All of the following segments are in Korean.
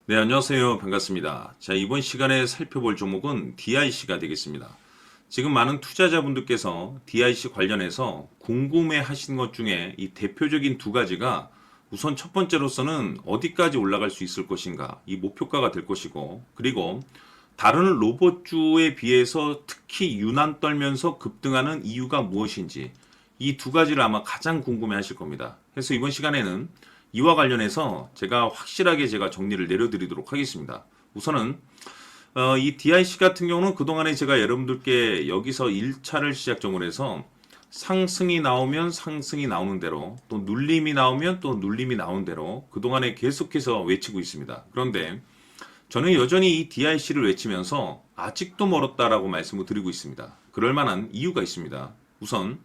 네, 안녕하세요. 반갑습니다. 자, 이번 시간에 살펴볼 종목은 DIC가 되겠습니다. 지금 많은 투자자분들께서 DIC 관련해서 궁금해 하시는 것 중에 이 대표적인 두 가지가 우선 첫 번째로서는 어디까지 올라갈 수 있을 것인가, 이 목표가가 될 것이고, 그리고 다른 로봇주에 비해서 특히 유난 떨면서 급등하는 이유가 무엇인지 이 두 가지를 아마 가장 궁금해 하실 겁니다. 그래서 이번 시간에는 이와 관련해서 제가 확실하게 정리를 내려드리도록 하겠습니다. 우선은 이 DIC 같은 경우는 그동안에 제가 여러분들께 여기서 1차를 시작점으로 해서 상승이 나오면 상승이 나오는 대로 또 눌림이 나오면 또 눌림이 나오는 대로 그동안에 계속해서 외치고 있습니다. 그런데 저는 여전히 이 DIC를 외치면서 아직도 멀었다라고 말씀을 드리고 있습니다. 그럴 만한 이유가 있습니다. 우선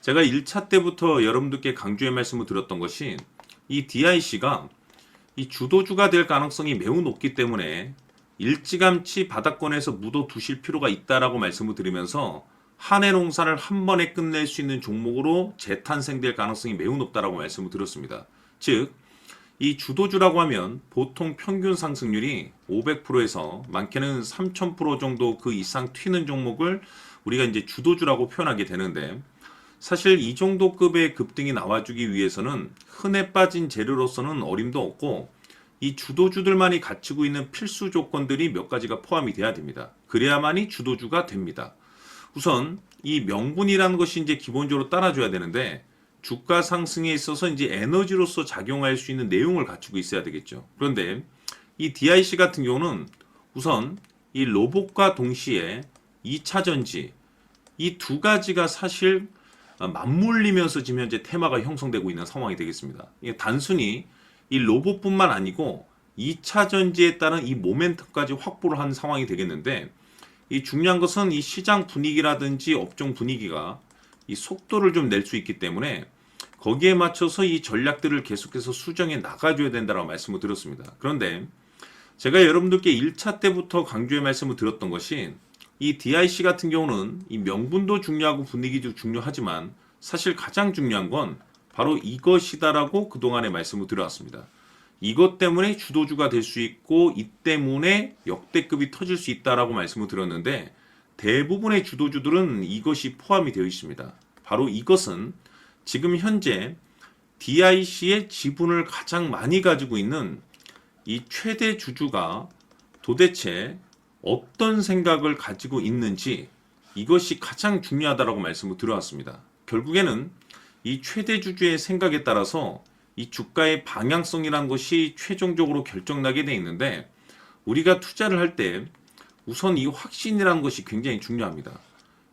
제가 1차 때부터 여러분들께 강조의 말씀을 드렸던 것이 이 DIC가 이 주도주가 될 가능성이 매우 높기 때문에 일찌감치 바닥권에서 묻어 두실 필요가 있다라고 말씀을 드리면서 한 해 농사를 한 번에 끝낼 수 있는 종목으로 재탄생될 가능성이 매우 높다라고 말씀을 드렸습니다. 즉, 이 주도주라고 하면 보통 평균 상승률이 500%에서 많게는 3000% 정도 그 이상 튀는 종목을 우리가 이제 주도주라고 표현하게 되는데, 사실 이 정도 급의 급등이 나와주기 위해서는 흔해 빠진 재료로서는 어림도 없고 이 주도주들만이 갖추고 있는 필수 조건들이 몇 가지가 포함이 돼야 됩니다. 그래야만이 주도주가 됩니다. 우선 이 명분이라는 것이 이제 기본적으로 따라줘야 되는데, 주가 상승에 있어서 이제 에너지로서 작용할 수 있는 내용을 갖추고 있어야 되겠죠. 그런데 이 DIC 같은 경우는 우선 이 로봇과 동시에 2차 전지 이 두 가지가 사실 맞물리면서 지금 현재 테마가 형성되고 있는 상황이 되겠습니다. 이게 단순히 이 로봇뿐만 아니고 2차 전지에 따른 이 모멘텀까지 확보를 한 상황이 되겠는데, 이 중요한 것은 이 시장 분위기라든지 업종 분위기가 이 속도를 좀 낼 수 있기 때문에 거기에 맞춰서 이 전략들을 계속해서 수정해 나가줘야 된다고 말씀을 드렸습니다. 그런데 제가 여러분들께 1차 때부터 강조의 말씀을 드렸던 것이 이 DIC 같은 경우는 이 명분도 중요하고 분위기도 중요하지만 사실 가장 중요한 건 바로 이것이다라고 그동안에 말씀을 드려왔습니다. 이것 때문에 주도주가 될 수 있고 이 때문에 역대급이 터질 수 있다라고 말씀을 드렸는데, 대부분의 주도주들은 이것이 포함이 되어 있습니다. 바로 이것은 지금 현재 DIC의 지분을 가장 많이 가지고 있는 이 최대 주주가 도대체 어떤 생각을 가지고 있는지, 이것이 가장 중요하다라고 말씀을 드려왔습니다. 결국에는 이 최대 주주의 생각에 따라서 이 주가의 방향성이란 것이 최종적으로 결정나게 돼 있는데, 우리가 투자를 할 때 우선 이 확신이라는 것이 굉장히 중요합니다.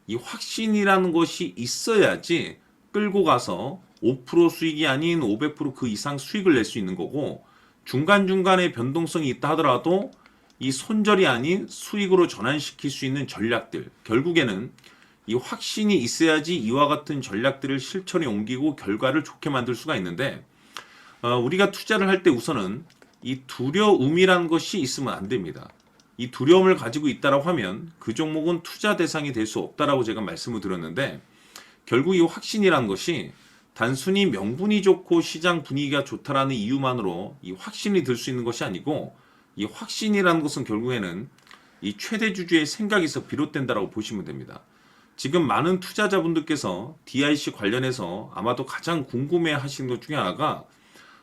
이 확신이라는 것이 있어야지 끌고 가서 5% 수익이 아닌 500%그 이상 수익을 낼 수 있는 거고, 중간중간에 변동성이 있다 하더라도 이 손절이 아닌 수익으로 전환시킬 수 있는 전략들, 결국에는 이 확신이 있어야지 이와 같은 전략들을 실천에 옮기고 결과를 좋게 만들 수가 있는데, 우리가 투자를 할 때 우선은 이 두려움이라는 것이 있으면 안 됩니다. 이 두려움을 가지고 있다라고 하면 그 종목은 투자 대상이 될 수 없다라고 제가 말씀을 드렸는데, 결국 이 확신이라는 것이 단순히 명분이 좋고 시장 분위기가 좋다라는 이유만으로 이 확신이 들 수 있는 것이 아니고, 이 확신이라는 것은 결국에는 이 최대 주주의 생각에서 비롯된다라고 보시면 됩니다. 지금 많은 투자자분들께서 DIC 관련해서 아마도 가장 궁금해 하시는 것 중에 하나가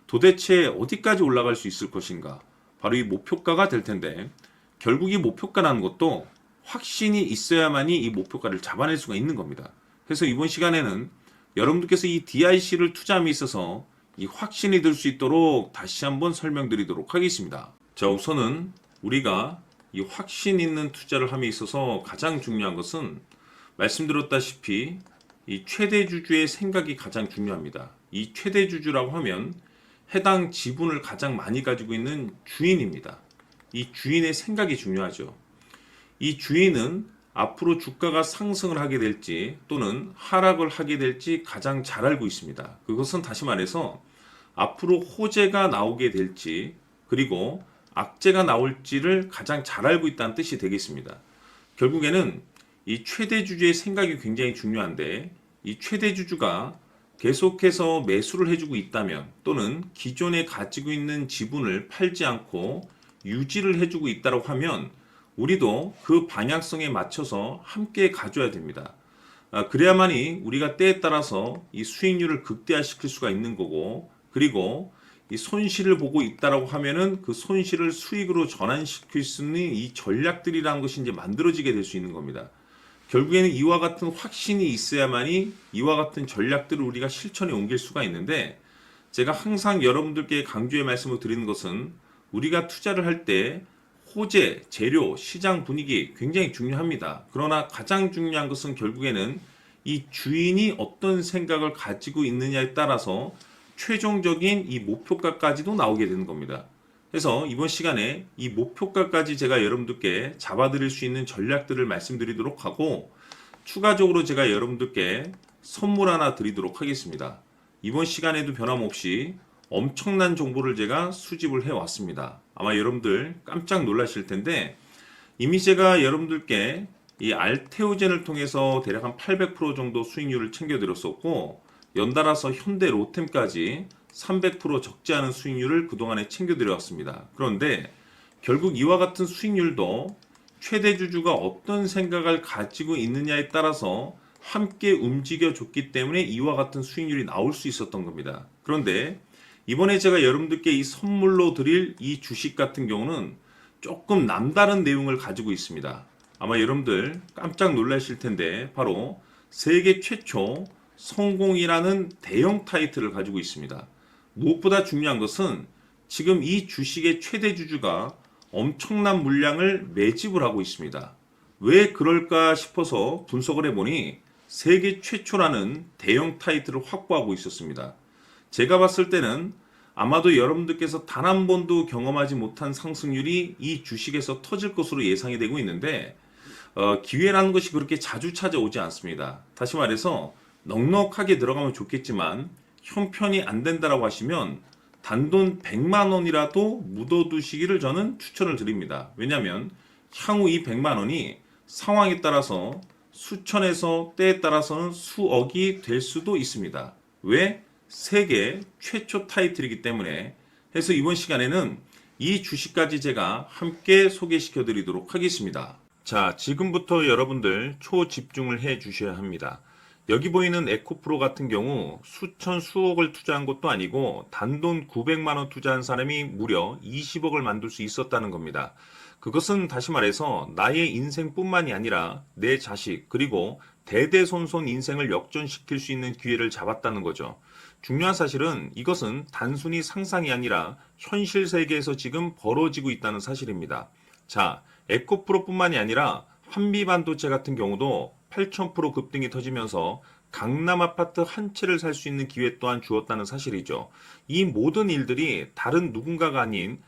도대체 어디까지 올라갈 수 있을 것인가, 바로 이 목표가가 될 텐데, 결국 이 목표가라는 것도 확신이 있어야만이 이 목표가를 잡아낼 수가 있는 겁니다. 그래서 이번 시간에는 여러분들께서 이 DIC를 투자함에 있어서 이 확신이 들 수 있도록 다시 한번 설명드리도록 하겠습니다. 자, 우선은 우리가 이 확신 있는 투자를 함에 있어서 가장 중요한 것은 말씀드렸다시피 이 최대 주주의 생각이 가장 중요합니다. 이 최대 주주라고 하면 해당 지분을 가장 많이 가지고 있는 주인입니다. 이 주인의 생각이 중요하죠. 이 주인은 앞으로 주가가 상승을 하게 될지 또는 하락을 하게 될지 가장 잘 알고 있습니다. 그것은 다시 말해서 앞으로 호재가 나오게 될지 그리고 악재가 나올지를 가장 잘 알고 있다는 뜻이 되겠습니다. 결국에는 이 최대 주주의 생각이 굉장히 중요한데, 이 최대 주주가 계속해서 매수를 해주고 있다면 또는 기존에 가지고 있는 지분을 팔지 않고 유지를 해주고 있다고 하면 우리도 그 방향성에 맞춰서 함께 가져야 됩니다. 그래야만이 우리가 때에 따라서 이 수익률을 극대화시킬 수가 있는 거고, 그리고 이 손실을 보고 있다라고 하면은 그 손실을 수익으로 전환시킬 수 있는 이 전략들이라는 것이 이제 만들어지게 될 수 있는 겁니다. 결국에는 이와 같은 확신이 있어야만이 이와 같은 전략들을 우리가 실천에 옮길 수가 있는데, 제가 항상 여러분들께 강조의 말씀을 드리는 것은 우리가 투자를 할 때 호재, 재료, 시장 분위기 굉장히 중요합니다. 그러나 가장 중요한 것은 결국에는 이 주인이 어떤 생각을 가지고 있느냐에 따라서 최종적인 이 목표가까지도 나오게 되는 겁니다. 그래서 이번 시간에 이 목표가까지 제가 여러분들께 잡아드릴 수 있는 전략들을 말씀드리도록 하고, 추가적으로 제가 여러분들께 선물 하나 드리도록 하겠습니다. 이번 시간에도 변함없이 엄청난 정보를 제가 수집을 해왔습니다. 아마 여러분들 깜짝 놀라실 텐데, 이미 제가 여러분들께 이 알테오젠을 통해서 대략 한 800% 정도 수익률을 챙겨드렸었고, 연달아서 현대 로템까지 300% 적지 않은 수익률을 그동안에 챙겨드려왔습니다. 그런데 결국 이와 같은 수익률도 최대 주주가 어떤 생각을 가지고 있느냐에 따라서 함께 움직여줬기 때문에 이와 같은 수익률이 나올 수 있었던 겁니다. 그런데 이번에 제가 여러분들께 이 선물로 드릴 이 주식 같은 경우는 조금 남다른 내용을 가지고 있습니다. 아마 여러분들 깜짝 놀라실 텐데, 바로 세계 최초 성공이라는 대형 타이틀을 가지고 있습니다. 무엇보다 중요한 것은 지금 이 주식의 최대 주주가 엄청난 물량을 매집을 하고 있습니다. 왜 그럴까 싶어서 분석을 해보니 세계 최초라는 대형 타이틀을 확보하고 있었습니다. 제가 봤을 때는 아마도 여러분들께서 단 한 번도 경험하지 못한 상승률이 이 주식에서 터질 것으로 예상이 되고 있는데, 기회라는 것이 그렇게 자주 찾아오지 않습니다. 다시 말해서 넉넉하게 들어가면 좋겠지만 형편이 안 된다라고 하시면 단돈 100만 원이라도 묻어두시기를 저는 추천을 드립니다. 왜냐하면 향후 이 100만 원이 상황에 따라서 수천에서 때에 따라서는 수억이 될 수도 있습니다. 왜? 세계 최초 타이틀이기 때문에. 해서 이번 시간에는 이 주식까지 제가 함께 소개시켜 드리도록 하겠습니다. 자, 지금부터 여러분들 초집중을 해 주셔야 합니다. 여기 보이는 에코프로 같은 경우 수천 수억을 투자한 것도 아니고 단돈 900만 원 투자한 사람이 무려 20억을 만들 수 있었다는 겁니다. 그것은 다시 말해서 나의 인생뿐만이 아니라 내 자식 그리고 대대손손 인생을 역전시킬 수 있는 기회를 잡았다는 거죠. 중요한 사실은 이것은 단순히 상상이 아니라 현실 세계에서 지금 벌어지고 있다는 사실입니다. 자, 에코프로뿐만이 아니라 한미반도체 같은 경우도 8,000% 급등이 터지면서 강남 아파트 한 채를 살 수 있는 기회 또한 주었다는 사실이죠. 이 모든 일들이 다른 누군가가 아닌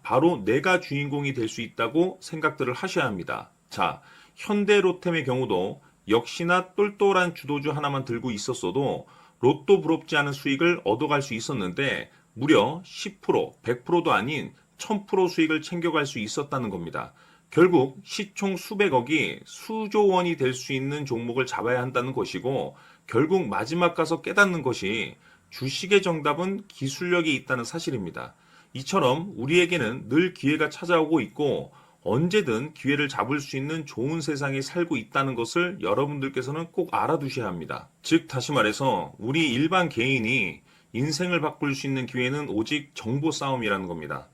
바로 내가 주인공이 될 수 있다고 생각들을 하셔야 합니다. 자, 현대로템의 경우도 역시나 똘똘한 주도주 하나만 들고 있었어도 로또 부럽지 않은 수익을 얻어갈 수 있었는데 무려 10%, 100%도 아닌 1000% 수익을 챙겨갈 수 있었다는 겁니다. 결국 시총 수백억이 수조 원이 될 수 있는 종목을 잡아야 한다는 것이고, 결국 마지막 가서 깨닫는 것이 주식의 정답은 기술력이 있다는 사실입니다. 이처럼 우리에게는 늘 기회가 찾아오고 있고 언제든 기회를 잡을 수 있는 좋은 세상에 살고 있다는 것을 여러분들께서는 꼭 알아두셔야 합니다. 즉 다시 말해서 우리 일반 개인이 인생을 바꿀 수 있는 기회는 오직 정보 싸움이라는 겁니다.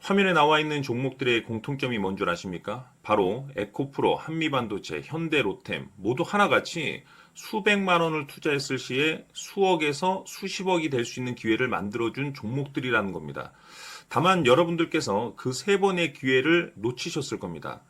화면에 나와 있는 종목들의 공통점이 뭔 줄 아십니까? 바로 에코프로, 한미반도체, 현대로템 모두 하나같이 수백만 원을 투자했을 시에 수억에서 수십억이 될 수 있는 기회를 만들어준 종목들이라는 겁니다. 다만 여러분들께서 그 세 번의 기회를 놓치셨을 겁니다.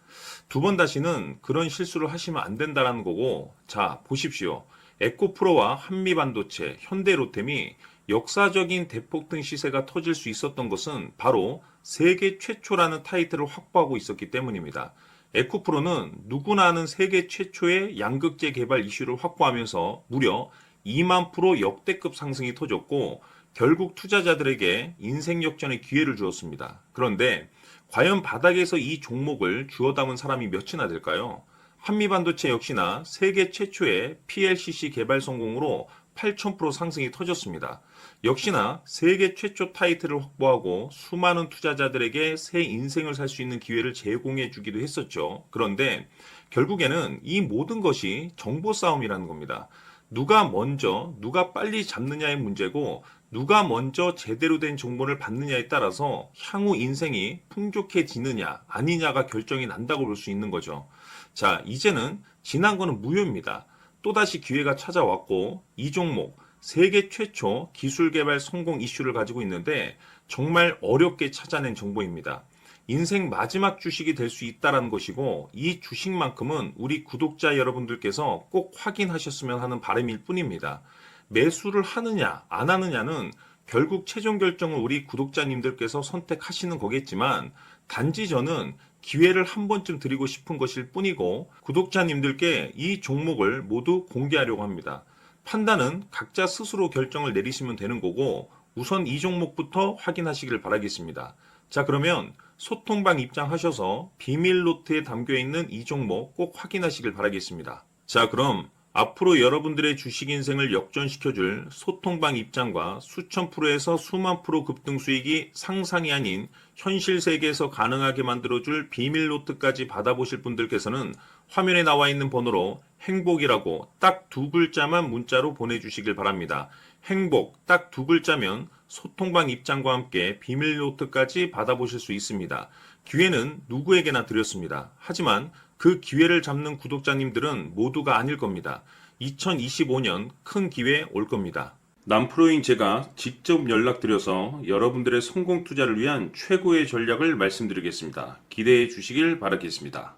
두 번 다시는 그런 실수를 하시면 안 된다는 거고, 자 보십시오. 에코프로와 한미반도체, 현대로템이 역사적인 대폭등 시세가 터질 수 있었던 것은 바로 세계 최초라는 타이틀을 확보하고 있었기 때문입니다. 에코프로는 누구나 아는 세계 최초의 양극재 개발 이슈를 확보하면서 무려 2만 프로 역대급 상승이 터졌고 결국 투자자들에게 인생 역전의 기회를 주었습니다. 그런데 과연 바닥에서 이 종목을 주워 담은 사람이 몇이나 될까요? 한미반도체 역시나 세계 최초의 PLCC 개발 성공으로 8,000% 상승이 터졌습니다. 역시나 세계 최초 타이틀을 확보하고 수많은 투자자들에게 새 인생을 살 수 있는 기회를 제공해 주기도 했었죠. 그런데 결국에는 이 모든 것이 정보 싸움이라는 겁니다. 누가 먼저, 누가 빨리 잡느냐의 문제고, 누가 먼저 제대로 된 정보를 받느냐에 따라서 향후 인생이 풍족해지느냐, 아니냐가 결정이 난다고 볼 수 있는 거죠. 자, 이제는 지난 거는 무효입니다. 또다시 기회가 찾아왔고, 이 종목, 세계 최초 기술 개발 성공 이슈를 가지고 있는데, 정말 어렵게 찾아낸 정보입니다. 인생 마지막 주식이 될 수 있다는 것이고, 이 주식만큼은 우리 구독자 여러분들께서 꼭 확인하셨으면 하는 바람일 뿐입니다. 매수를 하느냐, 안 하느냐는 결국 최종 결정을 우리 구독자님들께서 선택하시는 거겠지만, 단지 저는 기회를 한 번쯤 드리고 싶은 것일 뿐이고, 구독자님들께 이 종목을 모두 공개하려고 합니다. 판단은 각자 스스로 결정을 내리시면 되는 거고, 우선 이 종목부터 확인하시길 바라겠습니다. 자, 그러면 소통방 입장하셔서 비밀 노트에 담겨 있는 이 종목 꼭 확인하시길 바라겠습니다. 자, 그럼 앞으로 여러분들의 주식 인생을 역전시켜줄 소통방 입장과 수천 프로에서 수만 프로 급등 수익이 상상이 아닌 현실 세계에서 가능하게 만들어줄 비밀 노트까지 받아보실 분들께서는 화면에 나와 있는 번호로 행복이라고 딱 두 글자만 문자로 보내주시길 바랍니다. 행복 딱 두 글자면 소통방 입장과 함께 비밀 노트까지 받아보실 수 있습니다. 기회는 누구에게나 드렸습니다. 하지만 그 기회를 잡는 구독자님들은 모두가 아닐 겁니다. 2025년 큰 기회 올 겁니다. 남프로인 제가 직접 연락드려서 여러분들의 성공 투자를 위한 최고의 전략을 말씀드리겠습니다. 기대해 주시길 바라겠습니다.